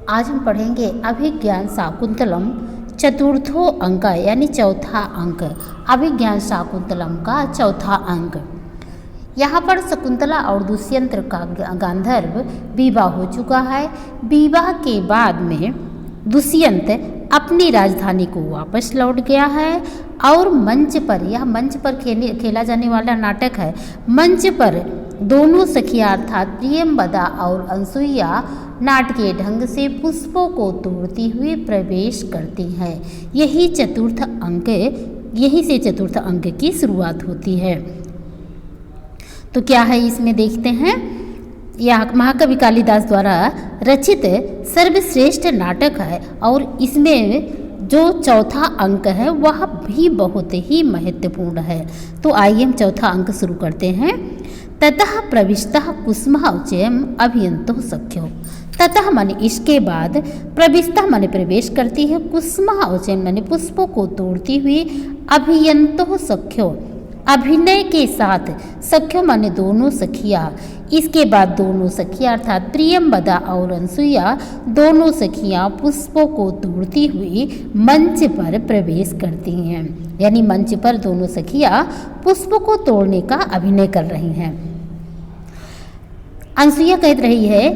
आज हम पढ़ेंगे अभिज्ञान शाकुंतलम चतुर्थो अंक यानी चौथा अंक। अभिज्ञान शाकुंतलम का चौथा अंक। यहाँ पर शकुंतला और दुष्यंत का गांधर्व विवाह हो चुका है। विवाह के बाद में दुष्यंत अपनी राजधानी को वापस लौट गया है और मंच पर, यह मंच पर खेला जाने वाला नाटक है। मंच पर दोनों सखियां अर्थात प्रियंवदा और अनसुईया नाटकीय ढंग से पुष्पों को तोड़ती हुई प्रवेश करती हैं। यही से चतुर्थ अंक की शुरुआत होती है। तो क्या है इसमें देखते हैं। यह महाकवि कालिदास द्वारा रचित सर्वश्रेष्ठ नाटक है और इसमें जो चौथा अंक है वह भी बहुत ही महत्वपूर्ण है। तो आइए हम चौथा अंक शुरू करते हैं। ततः प्रविष्टः कुसुमः उच्चयम् अभियन्तुः सख्यो। ततः माने इसके बाद, प्रविष्टः माने प्रवेश करती है, कुसुमः उच्चयम् माने पुष्पों को तोड़ती हुई, अभियन्तुः सख्यो अभिनय के साथ, सख्यो माने दोनों सखियाँ। इसके बाद दोनों सखियाँ अर्थात प्रियंवदा और अनसुईया दोनों सखियाँ पुष्पों को तोड़ती हुई मंच पर प्रवेश करती हैं। यानी मंच पर दोनों सखियाँ पुष्पों को तोड़ने का अभिनय कर रही हैं। अनसुईया कह रही है,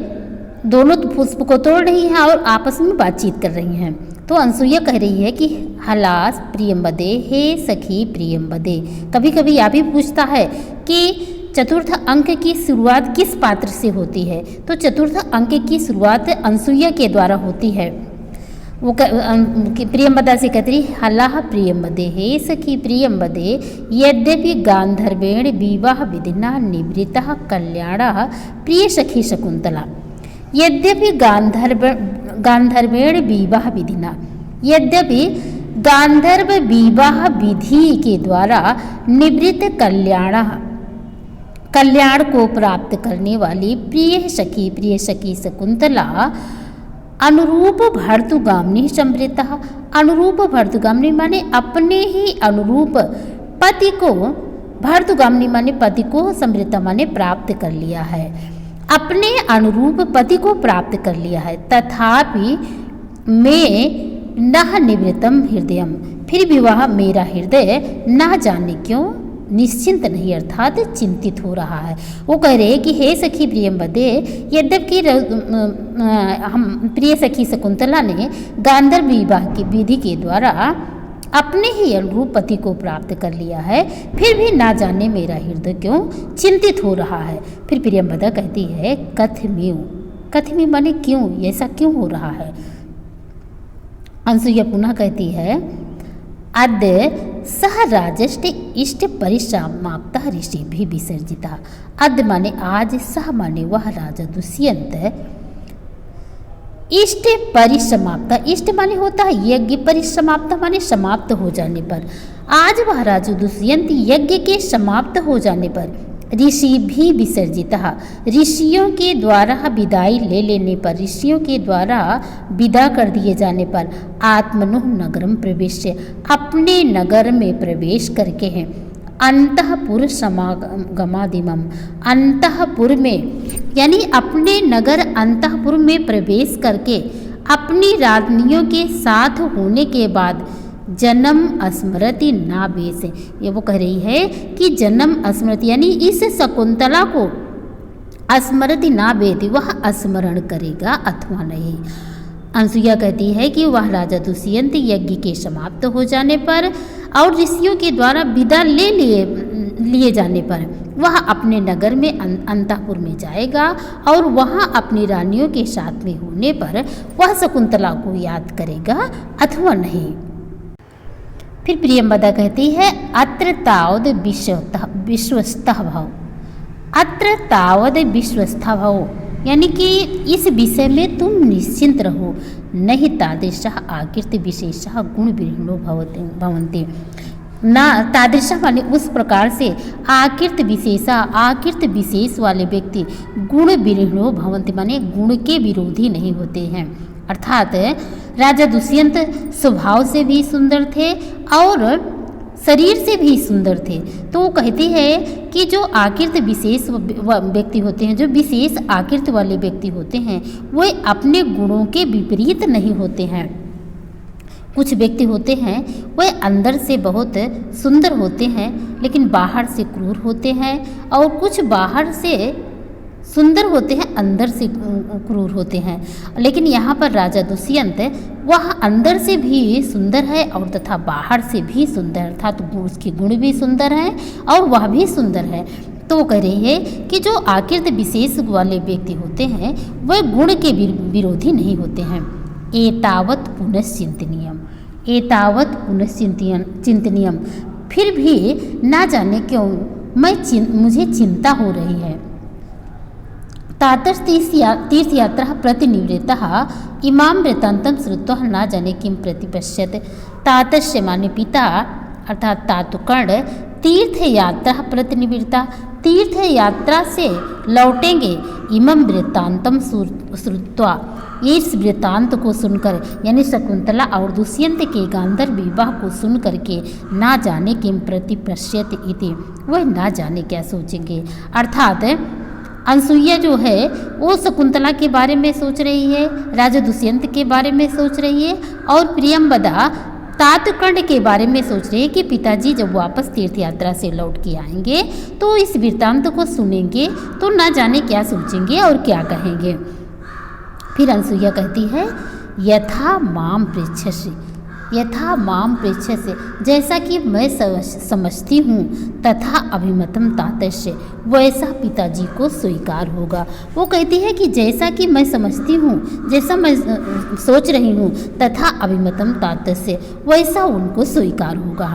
दोनों पुष्प को तोड़ रही हैं और आपस में बातचीत कर रही हैं। तो अनसुईया कह रही है कि हलास प्रियंवदे, हे सखी प्रियंवदे। कभी कभी यह भी पूछता है कि चतुर्थ अंक की शुरुआत किस पात्र से होती है। तो चतुर्थ अंक की शुरुआत अनसुईया के द्वारा होती है। वो प्रियंवदा से कहती है, हलाह प्रियंवदे, हे सखी प्रियंवदे, यद्यपि गांधर्वेण विवाह विधिना निवृत्तः कल्याणः प्रिय सखी शकुंतला। यद्यपि गांधर्वेण विवाह विधिना, यद्यपि गांधर्व विवाह विधि के द्वारा निवृत्त कल्याण को प्राप्त करने वाली प्रिय सखी शकुंतला अनुरूप भर्तुगामिनी समृता। अनुरूप भर्तुगामिनी माने अपने ही अनुरूप पति को, भर्तुगामिनी माने पति को, समृता माने प्राप्त कर लिया है, अपने अनुरूप पति को प्राप्त कर लिया है। तथापि मैं न निवृत्तम हृदयम, फिर भी वह मेरा हृदय न जाने क्यों निश्चिंत नहीं अर्थात चिंतित हो रहा है। वो कह रहे हैं कि हे सखी प्रियंवदे, यद्यपि हम प्रिय सखी शकुंतला ने गांधर्व विवाह की विधि के द्वारा अपने ही अनुरूप पति को प्राप्त कर लिया है, फिर भी ना जाने मेरा हृदय क्यों चिंतित हो रहा है। फिर प्रियंवदा कहती है, कथमी माने क्यों, ऐसा क्यों हो रहा है। अनसुईया पुनः कहती है, अद्य सह राजष्ट इष्ट परिसमाप्त ऋषि भी विसर्जिता। अद्य माने आज, सह माने वह राजा दुष्यंत, इष्ट परिसमाप्त, इष्ट माने होता है यज्ञ, परिसमाप्त माने समाप्त हो जाने पर। आज वह राजा दुष्यंत यज्ञ के समाप्त हो जाने पर, ऋषि भी विसर्जिता, ऋषियों के द्वारा विदाई ले लेने पर, ऋषियों के द्वारा विदा कर दिए जाने पर, आत्मनोः नगरम प्रवेश, अपने नगर में प्रवेश करके हैं, अंतःपुर समागमादिमम, अंतःपुर में यानी अपने नगर अंतःपुर में प्रवेश करके अपनी राजनियों के साथ होने के बाद जन्म स्मृति ना बेस। ये वो कह रही है कि जन्म स्मृति यानी इस शकुंतला को स्मृति ना बेदी, वह स्मरण करेगा अथवा नहीं। अनसुईया कहती है कि वह राजा दुष्यंत यज्ञ के समाप्त हो जाने पर और ऋषियों के द्वारा विदा ले लिए जाने पर वह अपने नगर में अंतःपुर में जाएगा और वहाँ अपनी रानियों के साथ में होने पर वह शकुंतला को याद करेगा अथवा नहीं। फिर प्रियंवदा कहती है, अत्र तावद विश्वस्तः भव, अत्र तावद विश्वस्तः भव, यानी कि इस विषय में तुम निश्चिंत रहो। नहीं तादृशः आकीर्ति विशेषः गुण विहीनो भवन्ति। ना तादृशः माने उस प्रकार से, आकीर्त विशेष वाले व्यक्ति गुण विहीनो भवन्ति माने गुण के विरोधी नहीं होते हैं। अर्थात राजा दुष्यंत स्वभाव से भी सुंदर थे और शरीर से भी सुंदर थे। तो वो कहती है कि जो आकृति विशेष व्यक्ति होते हैं, जो विशेष आकृति वाले व्यक्ति होते हैं, वे अपने गुणों के विपरीत नहीं होते हैं। कुछ व्यक्ति होते हैं वे अंदर से बहुत सुंदर होते हैं लेकिन बाहर से क्रूर होते हैं, और कुछ बाहर से सुंदर होते हैं अंदर से क्रूर होते हैं। लेकिन यहाँ पर राजा दुष्यंत वह अंदर से भी सुंदर है और तथा बाहर से भी सुंदर, अर्थात उसके गुण भी सुंदर हैं और वह भी सुंदर है। तो वो कह रही है कि जो आकृति विशेष वाले व्यक्ति होते हैं वह गुण के विरोधी नहीं होते हैं। एतावत पुनश्चिंतनीयम, एतावत पुनश्चिंतनीयम, फिर भी ना जाने क्यों मुझे चिंता हो रही है। तातश तीर्थ यात्रा प्रतिनिवृत्तः इमाम वृत्तान्तं श्रुत्वा न जाने किं प्रतिपश्यत्। तातस्य माने पिता अर्थात तातुकर्ण तीर्थ यात्रा प्रतिनिवृत्ता, तीर्थ यात्रा से लौटेंगे। इमं वृत्तांतम श्रुत्वा, इस वृत्तांत को सुनकर, यानी शकुंतला और दुष्यंत के गांधर्व विवाह को सुन करके ना जाने किम प्रतिपश्यत इति, वह ना जाने क्या सोचेंगे। अर्थात अनसुईया जो है वो शकुंतला के बारे में सोच रही है, राजा दुष्यंत के बारे में सोच रही है, और प्रियंवदा तातुकर्ण के बारे में सोच रही है कि पिताजी जब वापस तीर्थ यात्रा से लौट के आएंगे तो इस वृत्तांत को सुनेंगे तो ना जाने क्या सोचेंगे और क्या कहेंगे। फिर अनसुईया कहती है यथा माम पृच्छसि, यथा माम पृच्छसि, जैसा कि मैं समझती हूँ, तथा अभिमतम तातस्य, वैसा पिताजी को स्वीकार होगा। वो कहती है कि जैसा कि मैं समझती हूँ, जैसा मैं सोच रही हूँ, तथा अभिमतम तातस्य, वैसा उनको स्वीकार होगा।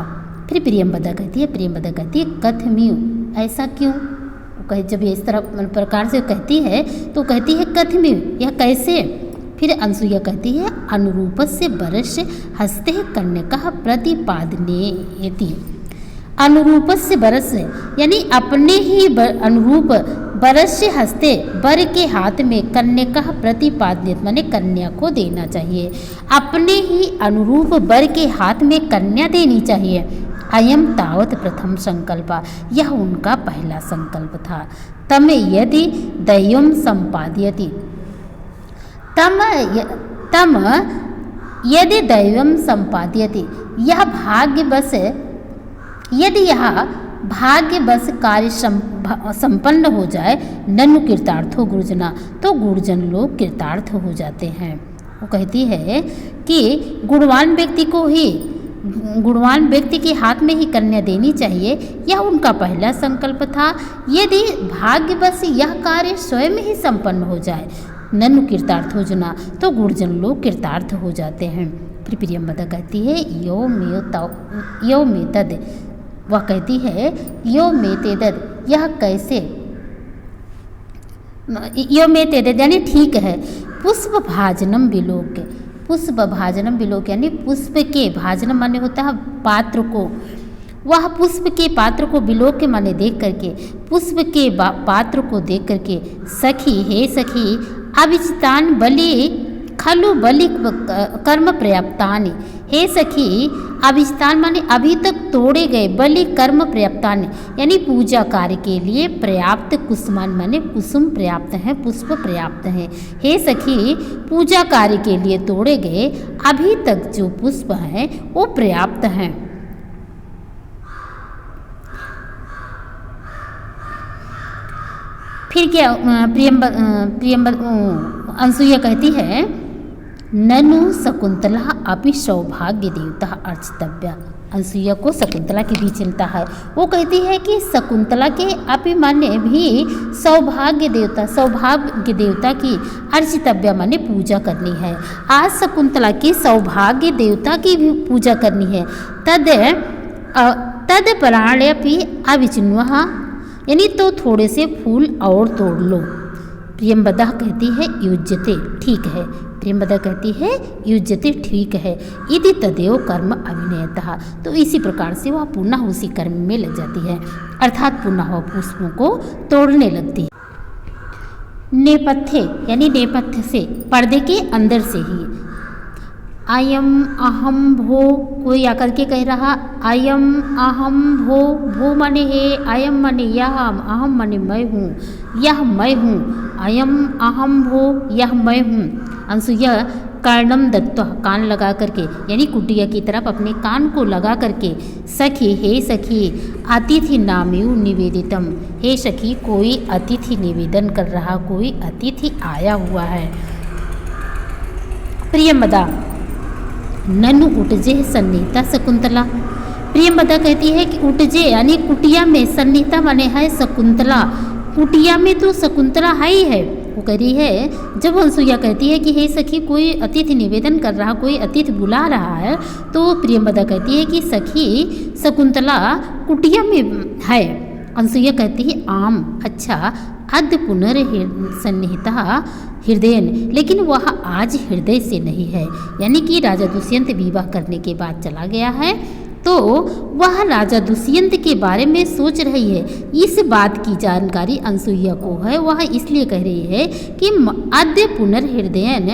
फिर प्रियंवदा कहती है कथम्यु, ऐसा क्यों? कहे जब ये इस तरह प्रकार से कहती है तो कहती है कथम्यु, यह कैसे? फिर अनसुईया कहती है अनुरूपस्य बरस हस्ते कन्यका प्रतिपादनेति। अनुरूपस्य बरस यानी अपने ही अनुरूप बरस हस्ते, बर के हाथ में कन्यका प्रतिपादने माने कन्या को देना चाहिए। अपने ही अनुरूप बर के हाथ में कन्या देनी चाहिए। अयम तावत प्रथम संकल्प, यह उनका पहला संकल्प था। तम यदि दैवम संपादयति, तम यदि दैवम संपादयति, यह भाग्यवश, यदि यह भाग्यवश कार्य संपन्न हो जाए, ननु कृतार्थो गुरुजना, तो गुरुजन लोग कृतार्थ हो जाते हैं। वो कहती है कि गुणवान व्यक्ति को ही, गुणवान व्यक्ति के हाथ में ही कन्या देनी चाहिए, यह उनका पहला संकल्प था। यदि भाग्यवश यह कार्य स्वयं ही संपन्न हो जाए, ननु कृतार्थो जना, तो गुरुजन लोग कृतार्थ हो जाते हैं। फिर प्रियंवदा कहती है यो मे तद, वह कहती है यो मे तेदद, यह कैसे? यो मे तेदद यानी ठीक है। पुष्प भाजनम विलोक, पुष्प भाजनम विलोक यानी पुष्प के भाजनम माने होता है पात्र को, वह पुष्प के पात्र को विलोक के माने देख करके, पुष्प के पात्र को देख करके, सखी हे सखी अभिचितान बलि खलु बलि कर्म पर्याप्तानि, हे सखी अभिचितान माने अभी तक तोड़े गए, बलि कर्म पर्याप्तानि यानी पूजा कार्य के लिए पर्याप्त, कुसुमान माने कुसुम पर्याप्त हैं, पुष्प पर्याप्त हैं। हे सखी पूजा कार्य के लिए तोड़े गए अभी तक जो पुष्प हैं वो पर्याप्त हैं। फिर क्या अनसुईया कहती है ननु शकुंतला अपि सौभाग्य देवता अर्चितव्या। अनसुईया को शकुंतला की भी चिंता है। वो कहती है कि शकुंतला के अपि माने भी सौभाग्य देवता की अर्चितव्या माने पूजा करनी है। आज शकुंतला की सौभाग्य देवता की भी पूजा करनी है। तद पराण्यपि अविचिन्वः यानी तो थोड़े से फूल और तोड़ लो। प्रियंवदा कहती है युज्यते, ठीक है। प्रियंवदा कहती है युज्यते, ठीक है। इति तदेव कर्म अभिनयतः, तो इसी प्रकार से वह पुनः उसी कर्म में लग जाती है, अर्थात पुनः वह पुष्पों को तोड़ने लगती है। नेपथ्य यानी नेपथ्य से, पर्दे के अंदर से ही। अयम अहम भो, कोई आकर के कह रहा अयम अहम भो, भो माने है, अयम माने यह, अहम माने मैं हूँ, यह मैं हूँ, अयम अहम भो, यह मैं हूँ। अनसुईया कर्णम दत्त, कान लगा करके यानी कुटिया की तरफ अपने कान को लगा करके, सखी हे सखी अतिथि नाम्यु निवेदितम, हे सखी कोई अतिथि निवेदन कर रहा, कोई अतिथि आया हुआ है। प्रियमदा ननु उटजे सन्निहिता शकुंतला, प्रियमदा कहती है कि उटजे यानी कुटिया में, सन्निहिता माने है शकुंतला, कुटिया में तो शकुंतला है ही है। वो कह रही है, जब अनसुईया कहती है कि हे सखी कोई अतिथि निवेदन कर रहा, कोई अतिथि बुला रहा है, तो प्रियमदा कहती है कि सखी शकुंतला कुटिया में है। अनसुईया कहती है आम, अच्छा अद्य पुनर्सन्निहिता हृदयन, लेकिन वह आज हृदय से नहीं है, यानी कि राजा दुष्यंत विवाह करने के बाद चला गया है, तो वह राजा दुष्यंत के बारे में सोच रही है। इस बात की जानकारी अनसुईया को है, वह इसलिए कह रही है कि अद्य पुनर्हृदयन,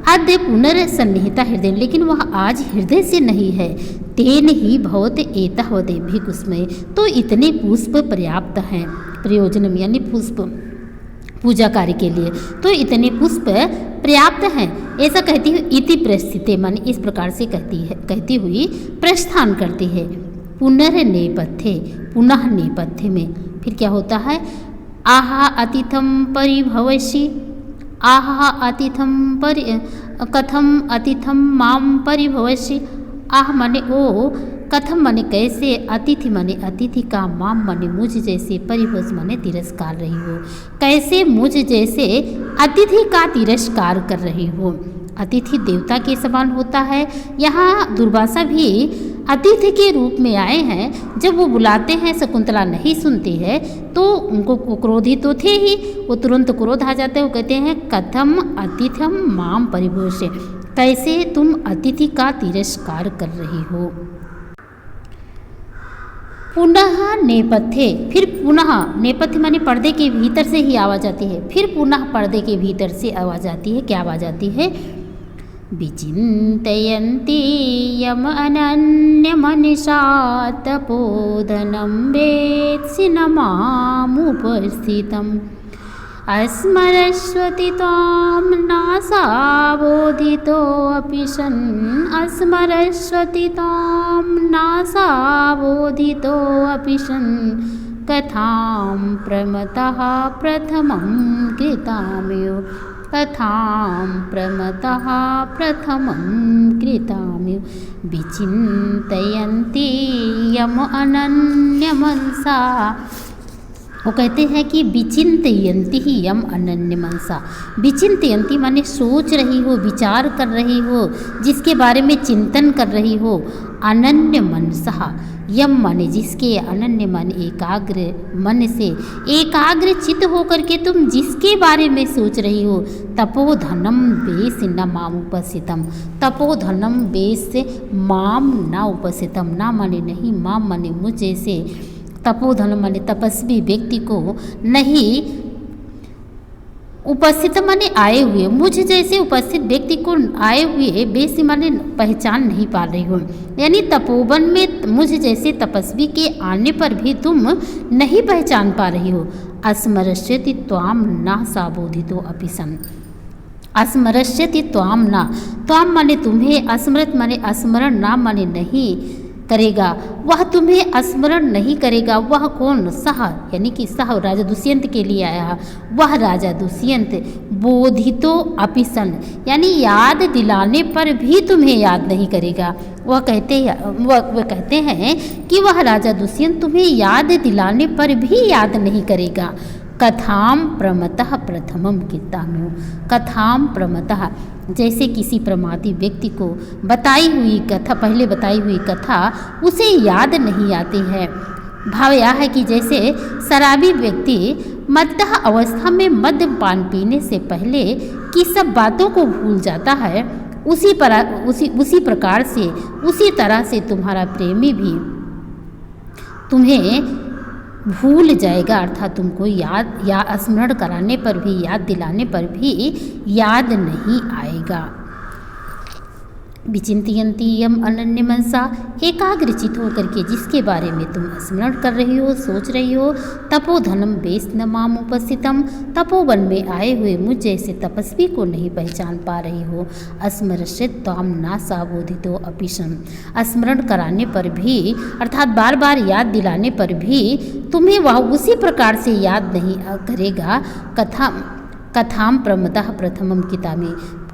अद्य पुनर्सन्निहिता हृदय, लेकिन वह आज हृदय से नहीं है। तेन ही भवत एतावदे भी कुसुमे, तो इतने पुष्प पर्याप्त हैं, प्रयोजनम यानी पुष्प पूजा कार्य के लिए, तो इतने पुष्प पर्याप्त हैं, ऐसा कहती हुई इति प्रस्थिते मन, इस प्रकार से कहती हुई प्रस्थान करती है। पुनर्नेपथ्ये, पुनः नेपथ्य में फिर क्या होता है, आहा अतिथम परिभवसि, आहा अतिथम कथम अतिथम माम परिभवसि, आह माने ओ, कथम माने कैसे, अतिथि माने अतिथि का, माम माने मुझ जैसे, परिभस माने तिरस्कार रही हो, कैसे मुझ जैसे अतिथि का तिरस्कार कर रही हो। अतिथि देवता के समान होता है, यहाँ दुर्वासा भी अतिथि के रूप में आए हैं। जब वो बुलाते हैं शकुंतला नहीं सुनती है, तो उनको क्रोधी तो थे ही, वो तुरंत क्रोध आ जाते हैं। वो कहते हैं कथम अतिथम माम परिभोष्य, कैसे तुम अतिथि का तिरस्कार कर रही हो। पुनः नेपथ्य, फिर पुनः नेपथ्य माने पर्दे के भीतर से ही आवाज आती है, फिर पुनः पर्दे के भीतर से आवाज आती है। क्या आवाज आती है, विचिन्तयन्ति यम अनन्य मनीषा तपोधनं वेत्सि न मामुपस्थितम्, अस्मरस्वति त्वां नासावोदितोऽपि सन्, अस्मरस्वति त्वां नासावोदितोऽपि सन्, कथां प्रमतः प्रथमं कृताम्यो, कथां प्रमतः प्रथमं कृताम्यो, विचिन्तयन्ति यम अनन्य मनसा। वो कहते हैं कि विचिन्तयन्ति ही यम अनन्य मनसा, विचिन्तयन्ति माने सोच रही हो, विचार कर रही हो, जिसके बारे में चिंतन कर रही हो। अनन्य मनसा, यम माने जिसके, अनन्य मन एकाग्र मन से, एकाग्र चित्त होकर के तुम जिसके बारे में सोच रही हो। तपोधनम बेस न माम उपस्थितम, तपोधनम बेस से माम न उपस्थितम, ना माने नहीं, माम माने मुझ जैसे, तपोधन माने तपस्वी व्यक्ति को नहीं, उपस्थित माने आए हुए, मुझ जैसे उपस्थित व्यक्ति को आए हुए बेसी माने पहचान नहीं पा रही हो, यानी तपोवन में मुझ जैसे तपस्वी के आने पर भी तुम नहीं पहचान पा रही हो। अस्मरस्यति त्वाम ना साबोधितो अपि सन्, अस्मरस्यति त्वाम ना, त्वाम माने तुम्हें, अस्मृत माने स्मरण, ना माने नहीं करेगा, वह तुम्हें स्मरण नहीं करेगा। वह कौन, सह यानी कि सह राजा दुष्यंत के लिए आया, वह राजा दुष्यंत बोधितो अपि सन्, यानी याद दिलाने पर भी तुम्हें याद नहीं करेगा। वह कहते हैं कि वह राजा दुष्यंत तुम्हें याद दिलाने पर भी याद नहीं करेगा। कथाम प्रमतः प्रथमम कृताम्यो, कथाम प्रमतः जैसे किसी प्रमादी व्यक्ति को बताई हुई कथा, पहले बताई हुई कथा उसे याद नहीं आती है। भाव यह है कि जैसे शराबी व्यक्ति मद्दह अवस्था में मद्यपान पीने से पहले की सब बातों को भूल जाता है, उसी प्रकार से, उसी तरह से तुम्हारा प्रेमी भी तुम्हें भूल जाएगा, अर्थात तुमको याद या स्मरण कराने पर भी, याद दिलाने पर भी याद नहीं आएगा। विचिंतयन्ति यम अनन्य मनसा, एकाग्रचित होकर के जिसके बारे में तुम स्मरण कर रही हो, सोच रही हो। तपोधनम वेस्न माम उपस्थितम, तपोवन में आए हुए मुझ जैसे तपस्वी को नहीं पहचान पा रही हो। स्मरश्चित त्वाम ना साबोधितो अपिशम, स्मरण कराने पर भी अर्थात बार बार याद दिलाने पर भी तुम्हें वह उसी प्रकार से याद नहीं करेगा। कथाम प्रमतः प्रथमम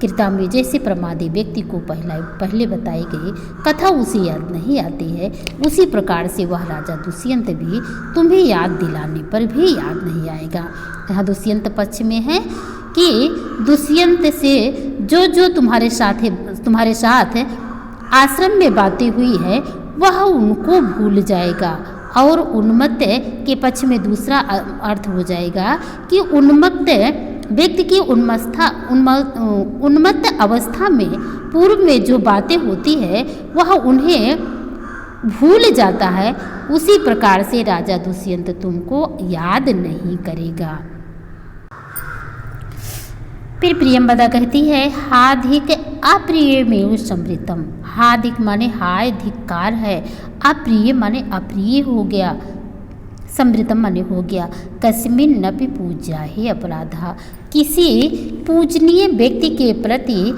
किता में जैसे प्रमादी व्यक्ति को पहले बताई गई कथा उसे याद नहीं आती है, उसी प्रकार से वह राजा दुष्यंत भी तुम्हें याद दिलाने पर भी याद नहीं आएगा। यहाँ दुष्यंत पक्ष में है कि दुष्यंत से जो तुम्हारे साथ आश्रम में बातें हुई है वह उनको भूल जाएगा। और उन्मत्त के पक्ष में दूसरा अर्थ हो जाएगा कि उन्मत्त व्यक्ति की उन्मत्त अवस्था में पूर्व में जो बातें होती है वह उन्हें भूल जाता है। उसी प्रकार से राजा दुष्यंत तुमको याद नहीं करेगा। फिर प्रियंवदा कहती है हाधिक अप्रिय में समृतम, हाधिक माने हाय धिक्कार है, अप्रिय माने अप्रिय हो गया, समृतम माने हो गया। कस्मिन नपि पूज्या ही अपराधा, किसी पूजनीय व्यक्ति के प्रति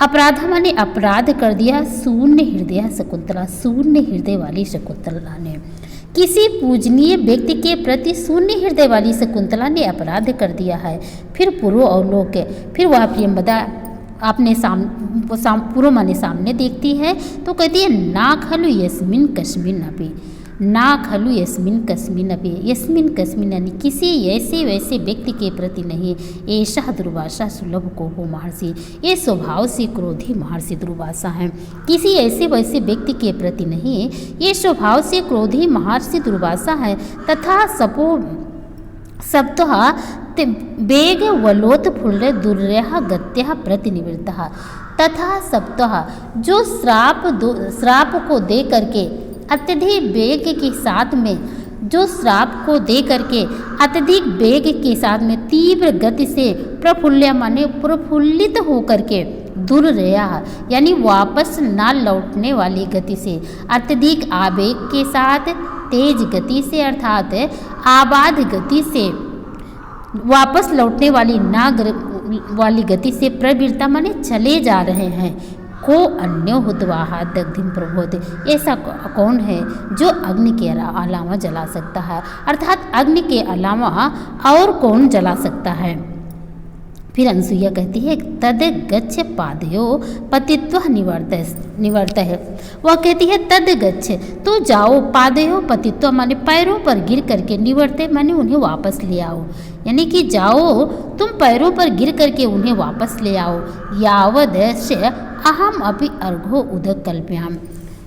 अपराध माने अपराध कर दिया। शून्य हृदय शकुंतला, शून्य हृदय वाली शकुंतला ने, किसी पूजनीय व्यक्ति के प्रति शून्य हृदय वाली शकुंतला ने अपराध कर दिया है। फिर पुरो अवलोक, फिर वह प्रियंवदा अपने पुरो माने सामने देखती है तो कहती है ना खलु यस्मिन कस्मिन अपि, ना खलु यस्मिन कस्मिन अपि, यस्मिन कस्मिन यानी किसी ऐसे वैसे व्यक्ति के प्रति नहीं। ऐसा दुर्वासा सुलभ को हो महर्षि, ये स्वभाव से क्रोधी महर्षि दुर्वासा हैं, किसी ऐसे वैसे व्यक्ति के प्रति नहीं, ये स्वभाव से क्रोधी महर्षि दुर्वासा है। तथा सप्तः वेग वलोत फुल्ल दुर्यः गत्यः प्रतिनिवृत्तः, तथा सप्तः जो श्राप को दे करके अत्यधिक वेग के साथ में, जो श्राप को दे करके अत्यधिक वेग के साथ में तीव्र गति से प्रफुल्य माने प्रफुल्लित होकर के, दुर्रया यानी वापस ना लौटने वाली गति से, अत्यधिक आवेग के साथ तेज गति से अर्थात आबाद गति से वापस लौटने वाली वाली गति से प्रवृत्ता माने चले जा रहे हैं। को अन्यो हुतवाहा दग्धिम प्रबोध, ऐसा कौन है जो अग्नि के अलावा जला सकता है, अर्थात अग्नि के अलावा और कौन जला सकता है। फिर अनसुईया कहती है तद गच्छ पादयो पतित्व निवर्त है, वह कहती है तद गच्छ तो जाओ, पादयो पतित्व माने पैरों पर गिर करके, निवर्ते माने उन्हें वापस ले आओ, यानी कि जाओ तुम पैरों पर गिर करके उन्हें वापस ले आओ। यावदस्य अहम अपि अर्घो उदक कल्प्याम,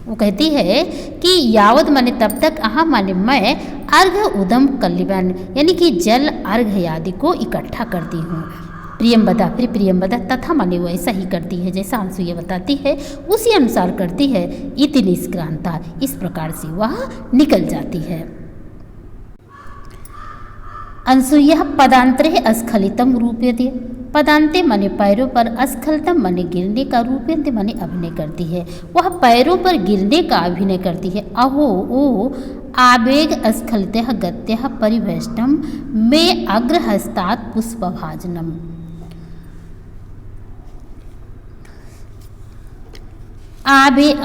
वो कहती है कि यावद माने तब तक, अहम माने मैं, अर्घ उदम कल्प्याम यानी कि जल अर्घ आदि को इकट्ठा करती हूँ। प्रियंवदा, फिर प्रियंवदा तथा माने वो ऐसा ही करती है जैसा अनसुईया बताती है उसी अनुसार करती है। इति निष्क्रांता, इस प्रकार से वह निकल जाती है। अनसुईया पदांतरे अस्खलितम रूप्यते, पदांते माने पैरों पर, अस्खलितम माने गिरने का, रूप्यते माने अभिनय करती है, वह पैरों पर गिरने का अभिनय करती है। अहो ओ आवेग अस्खलित गत्य परिभ्रष्टम में अग्रहस्तात् पुष्पभाजनम, आवेग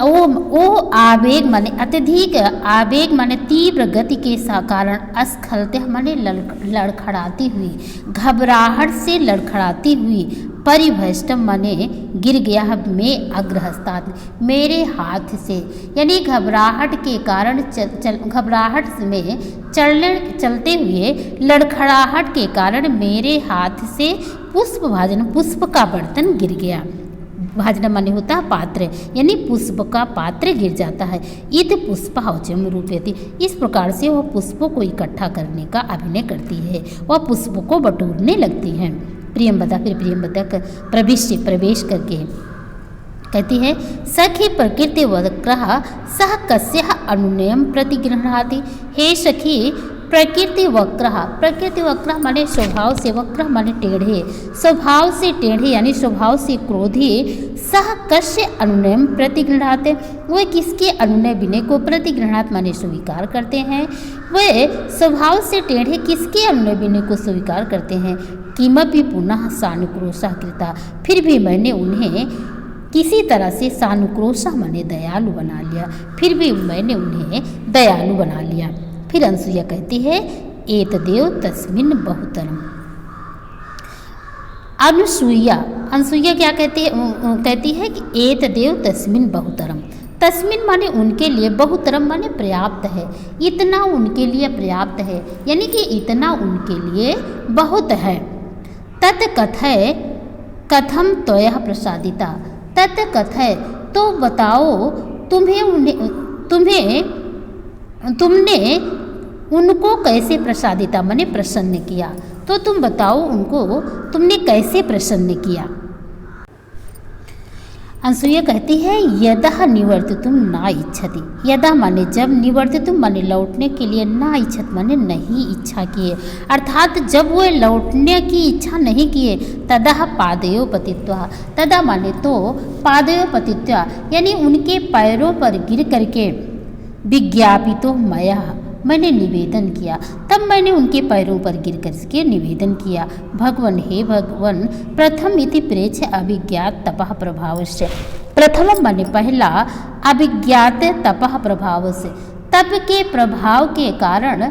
माने अत्यधिक आवेग माने तीव्र गति के कारण, अस्खलते माने लड़खड़ाती हुई, घबराहट से लड़खड़ाती हुई, परिभ्रष्टम माने गिर गया में अग्रहस्तात् मेरे हाथ से, यानी घबराहट के कारण घबराहट में चलते हुए लड़खड़ाहट के कारण मेरे हाथ से पुष्प भाजन, पुष्प का बर्तन गिर गया। भाजना माने होता है पात्र, यानी पुष्प का पात्र गिर जाता है। इत पुष्पावचम रूपयति, इस प्रकार से वह पुष्पों को इकट्ठा करने का अभिनय करती है, वह पुष्पों को बटोरने लगती है। प्रियंवदा, फिर प्रियंवदा प्रवेश करके कहती है सखी प्रकृति वक्रः सह कस्य अनुनयम प्रतिगृह्णाति, हे सखी प्रकृति वक्र माने स्वभाव से, वक्र माने टेढ़े, स्वभाव से टेढ़े यानी स्वभाव से क्रोधी। सह कस्य अनुनयम प्रतिगृह्णाते, वे किसके अनुनय विनय को प्रतिगृह्णात माने स्वीकार करते हैं। वे स्वभाव से टेढ़े किसके अनुनय विनय को स्वीकार करते हैं। किमपि पुनः सानुक्रोशः कृता, फिर भी मैंने उन्हें किसी तरह से सानुक्रोशः माने दयालु बना लिया, फिर भी मैंने उन्हें दयालु बना लिया। फिर अनसुईया कहती है एतदेव तस्मिन् बहुतरम। अनसुईया क्या कहती है कि एतदेव तस्मिन् बहुतरम। तस्मिन् माने उनके लिए, बहुतरम माने पर्याप्त है, इतना उनके लिए पर्याप्त है, यानी कि इतना उनके लिए बहुत है। तत् कथय कथम त्वया प्रसादिता, तत् कथय तो बताओ तुमने उनको कैसे प्रसादिता माने प्रसन्न किया, तो तुम बताओ उनको तुमने कैसे प्रसन्न किया। अनसुईया कहती है यदा निवर्तितुम ना इच्छति, यदा माने जब, निवर्तितुम माने लौटने के लिए, ना इच्छत माने नहीं इच्छा किए, अर्थात जब वो लौटने की इच्छा नहीं किए। तदा पादयो पतित्वा, तदा माने तो पादयो पतित्वा यानी उनके पैरों पर गिर करके, विज्ञापितो मया मैंने निवेदन किया, तब मैंने उनके पैरों पर गिर करके निवेदन किया। भगवन हे भगवन, प्रथम इति प्रेक्ष्य अभिज्ञात तपः प्रभावस्य, प्रथम माने पहला, अभिज्ञात तपः प्रभाव से, तप के प्रभाव के कारण,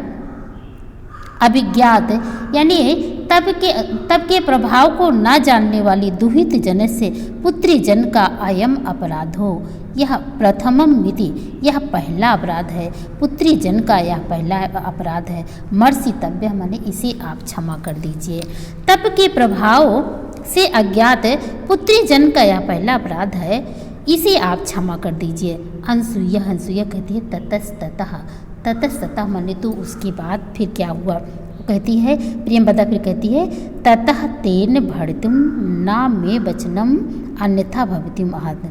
अभिज्ञात यानी तप के प्रभाव को न जानने वाली दुहित जन से पुत्री जन का अयम अपराधो, यह प्रथमम मिति, यह पहला अपराध है। पुत्री जन का यह पहला अपराध है। मर्सितव्य माने इसे आप क्षमा कर दीजिए। तप के प्रभाव से अज्ञात पुत्री जन का यह पहला अपराध है, इसे आप क्षमा कर दीजिए। अनसुईया कहती है ततस्ततः माने तो उसके बाद फिर क्या हुआ। कहती है प्रियंवदा फिर कहती है ततः तेन भड़ितुम ना मे वचनम अन्यथा भवतिम आहत,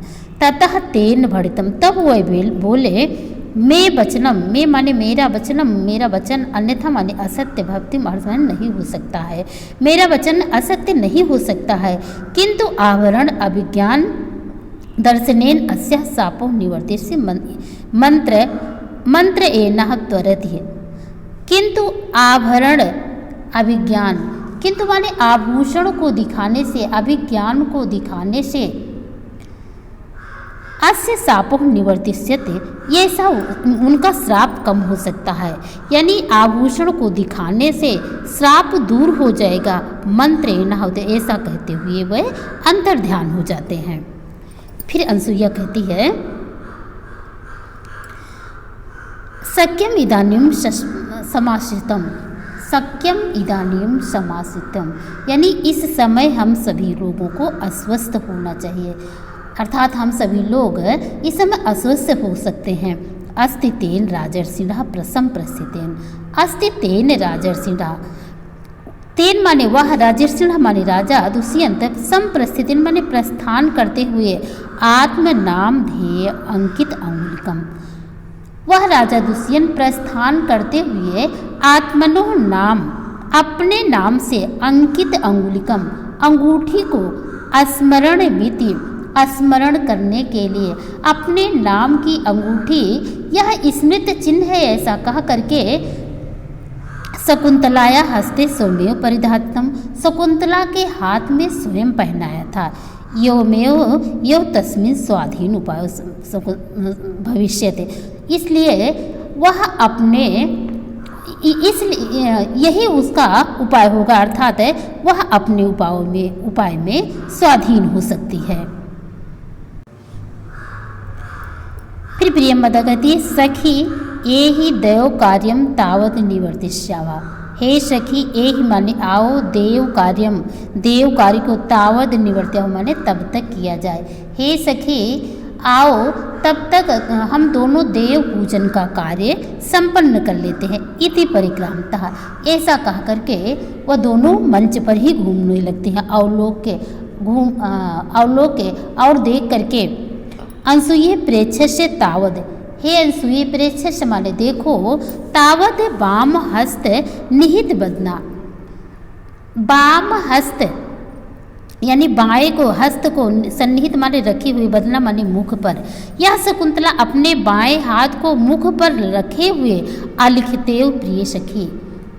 ततः तेन भड़ितम तब वह बोले मे वचनम, मे माने मेरा वचनम, मेरा वचन, अन्यथा माने असत्य, भवतिम अर्थ माने नहीं हो सकता है, मेरा वचन असत्य नहीं हो सकता है। किंतु आवरण अभिज्ञान दर्शनेन अस्या सापो निवर्तिष्य मंत्र एनः त्वरति, किंतु आभरण अभिज्ञान, किंतु माने आभूषण को दिखाने से, अभिज्ञान को दिखाने से अस्य सापो निवर्तिष्यते, ये ऐसा उनका श्राप कम हो सकता है, यानी आभूषण को दिखाने से श्राप दूर हो जाएगा। मंत्र एनः होते, ऐसा कहते हुए वह अंतर्ध्यान हो जाते हैं। फिर अनसुईया कहती है सक्यम इदानीम समाश्रितम, सक्यम इदानीम समाश्रितम यानी इस समय हम सभी लोगों को अस्वस्थ होना चाहिए, अर्थात हम सभी लोग इस समय अस्वस्थ हो सकते हैं। अस्ति तेन राजर्षिणः संप्रस्थितेन, अस्ति तेन राजर्षिणः, तेन माने वह, राजर्षिणः माने राजा, दुष्यंत संप्रस्थितिन माने प्रस्थान करते हुए, आत्म नाम ध्येय अंकित अंगुलिकम, वह राजा दुष्यंत प्रस्थान करते हुए आत्मनो नाम अपने नाम से, अंकित अंगुलिकम अंगूठी को, स्मरण मिति स्मरण करने के लिए अपने नाम की अंगूठी यह स्मृत चिन्ह है, ऐसा कह करके शकुंतलाया हस्ते स्वयं परिधातम, शकुंतला के हाथ में स्वयं पहनाया था। यो तस्मिन् स्वाधीन उपाय भविष्यते, इसलिए वह अपने, इसलिए यही उसका उपाय होगा, अर्थात वह अपने उपाय में स्वाधीन हो सकती है। फिर प्रियंवदा कहती है सखी ये ही देव कार्यम तावत निवर्तिष्यावा, हे सखी ए ही माने आओ देव कार्यम, देव कार्य को तावत निवर्त्या माने तब तक किया जाए। हे सखी आओ तब तक हम दोनों देव पूजन का कार्य संपन्न कर लेते हैं। इति परिक्रामतः, ऐसा कह करके वह दोनों मंच पर ही घूमने लगते हैं, अवलोक के और देख करके। अनसुईये प्रेक्षस्य तावद, हे अनसूये प्रेक्षस माने देखो, तावत वाम हस्त निहित बदना। वाम हस्त यानी बाएं को हस्त को सन्निहित माने रखी हुई, बदना माने मुख पर। यह शकुंतला अपने बाएं हाथ को मुख पर रखे हुए आलिखितेव प्रिय सखी।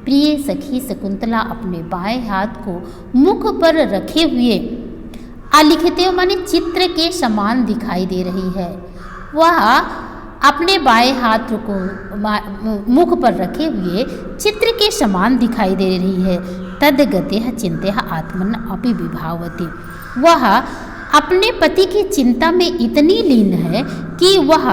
प्रिय सखी शकुंतला अपने बाएं हाथ को मुख पर रखे हुए आलिखितेव माने चित्र के समान दिखाई दे रही है। वह अपने बाएं हाथ को मुख पर रखे हुए चित्र के समान दिखाई दे रही है। तदगते चिंत्य आत्मन अपि विभावती। वह अपने पति की चिंता में इतनी लीन है कि वह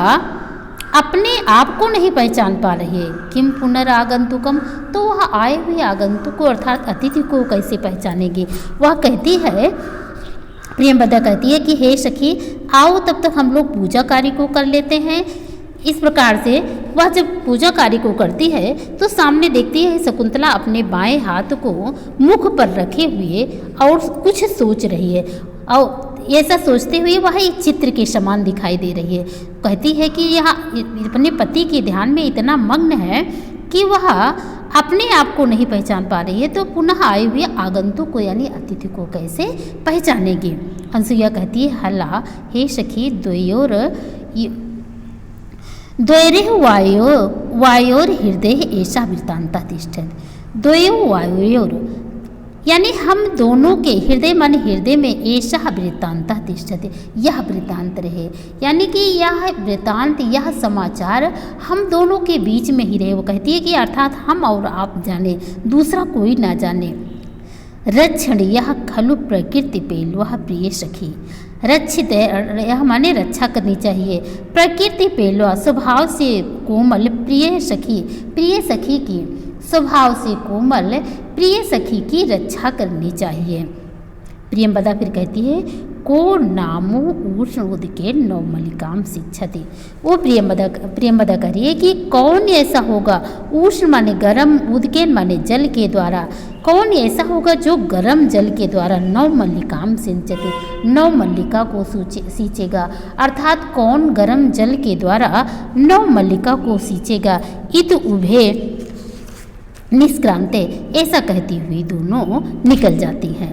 अपने आप को नहीं पहचान पा रही है। किम पुनरागंतुकम, तो वह आए हुए आगंतुक को अर्थात अतिथि को कैसे पहचानेगी। वह कहती है, प्रियंवदा कहती है कि हे सखी आओ तब तक हम लोग पूजा कार्य को कर लेते हैं। इस प्रकार से वह जब पूजा कार्य को करती है तो सामने देखती है शकुंतला अपने बाएं हाथ को मुख पर रखे हुए और कुछ सोच रही है, और ऐसा सोचते हुए वह एक चित्र के समान दिखाई दे रही है। कहती है कि यह अपने पति के ध्यान में इतना मग्न है कि वह अपने आप को नहीं पहचान पा रही है, तो पुनः आए हुए आगंतुक को यानी अतिथि को कैसे पहचानेगी। अनसुईया कहती है, हला हे सखी द्वैरेह वायोर हृदय ऐसा वृत्तांता तिष्ठत। द्वयोः वायोर यानी हम दोनों के हृदय माने हृदय में ऐसा वृत्तांता तिष्ठत, यह वृत्तांत रहे, यानी कि यह वृत्तांत यह समाचार हम दोनों के बीच में ही रहे। वो कहती है कि अर्थात हम और आप जाने, दूसरा कोई ना जाने। रक्षण यह खलु प्रकृति पेल वह प्रिय सखी। रक्षित यह माने रक्षा करनी चाहिए। प्रकृति पेलवा स्वभाव से कोमल प्रिय सखी की स्वभाव से कोमल प्रिय सखी की रक्षा करनी चाहिए। प्रियंवदा फिर कहती है, को नामो उष्ण उदके नवमलिकाम शिक्षति। वो प्रियंवदा कह रही है कि कौन ऐसा होगा, उष्ण माने गर्म, उदकेन माने जल के द्वारा, कौन ऐसा होगा जो गर्म जल के द्वारा नवमल्लिकाम सिंचति, नवमल्लिका को सींचेगा, अर्थात कौन गर्म जल के द्वारा नवमल्लिका को सींचेगा। इत उभे निष्क्रांते, ऐसा कहती हुई दोनों निकल जाती हैं।